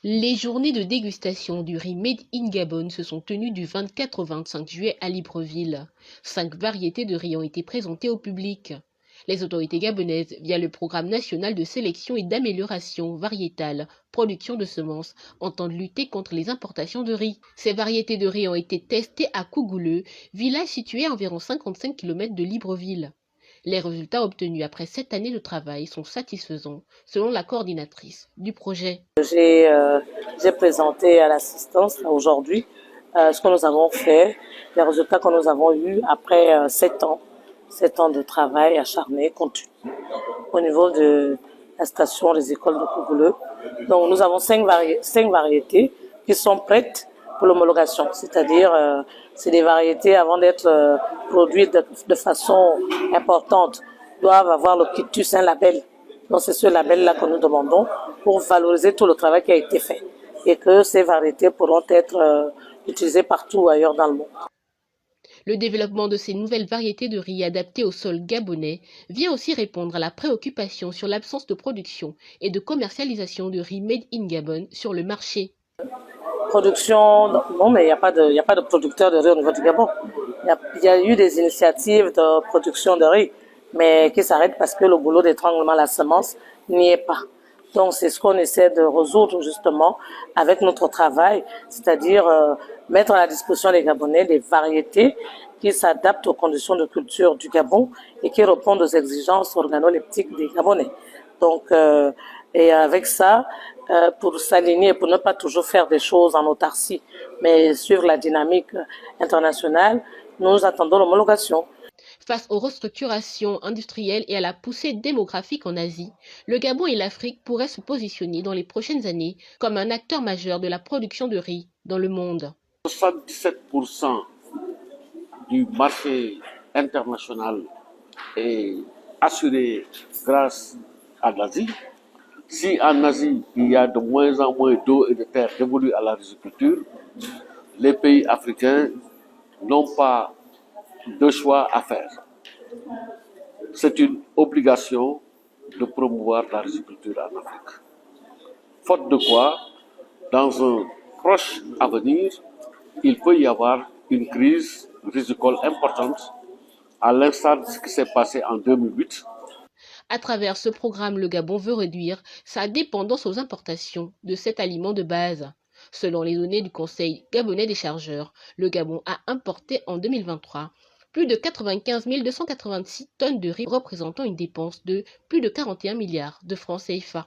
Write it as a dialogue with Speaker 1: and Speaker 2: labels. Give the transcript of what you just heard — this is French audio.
Speaker 1: Les journées de dégustation du riz Made in Gabon se sont tenues du 24 au 25 juillet à Libreville. 5 variétés de riz ont été présentées au public. Les autorités gabonaises, via le programme national de sélection et d'amélioration variétale, production de semences, entendent lutter contre les importations de riz. Ces variétés de riz ont été testées à Kougouleu, village situé à environ 55 km de Libreville. Les résultats obtenus après 7 années de travail sont satisfaisants, selon la coordinatrice du projet.
Speaker 2: J'ai présenté à l'assistance aujourd'hui ce que nous avons fait, les résultats que nous avons eus après 7 ans de travail acharné, continu, au niveau de la station des écoles de Kougouleu. Donc nous avons 5 variétés qui sont prêtes pour l'homologation, c'est-à-dire c'est des variétés avant d'être produites de façon importante doivent avoir le quitus, un label. Donc c'est ce label-là que nous demandons pour valoriser tout le travail qui a été fait et que ces variétés pourront être utilisées partout ailleurs dans le monde.
Speaker 1: Le développement de ces nouvelles variétés de riz adaptées au sol gabonais vient aussi répondre à la préoccupation sur l'absence de production et de commercialisation de riz Made in Gabon sur le marché.
Speaker 2: Production, non, mais il n'y a pas de producteur de riz au niveau du Gabon. Il y a eu des initiatives de production de riz, mais qui s'arrêtent parce que le boulot d'étranglement à la semence n'y est pas. Donc c'est ce qu'on essaie de résoudre justement avec notre travail, c'est-à-dire mettre à la disposition des Gabonais des variétés qui s'adaptent aux conditions de culture du Gabon et qui répondent aux exigences organoleptiques des Gabonais. Donc, et avec ça, pour s'aligner, pour ne pas toujours faire des choses en autarcie, mais suivre la dynamique internationale, nous attendons l'homologation.
Speaker 1: Face aux restructurations industrielles et à la poussée démographique en Asie, le Gabon et l'Afrique pourraient se positionner dans les prochaines années comme un acteur majeur de la production de riz dans le monde.
Speaker 3: 77% du marché international est assuré grâce à l'Asie. Si en Asie, il y a de moins en moins d'eau et de terre dévolues à la riziculture, les pays africains n'ont pas de choix à faire. C'est une obligation de promouvoir la riziculture en Afrique. Faute de quoi, dans un proche avenir, il peut y avoir une crise rizicole importante, à l'instar de ce qui s'est passé en 2008.
Speaker 1: À travers ce programme, le Gabon veut réduire sa dépendance aux importations de cet aliment de base. Selon les données du Conseil gabonais des chargeurs, le Gabon a importé en 2023 plus de 95 286 tonnes de riz, représentant une dépense de plus de 41 milliards de francs CFA.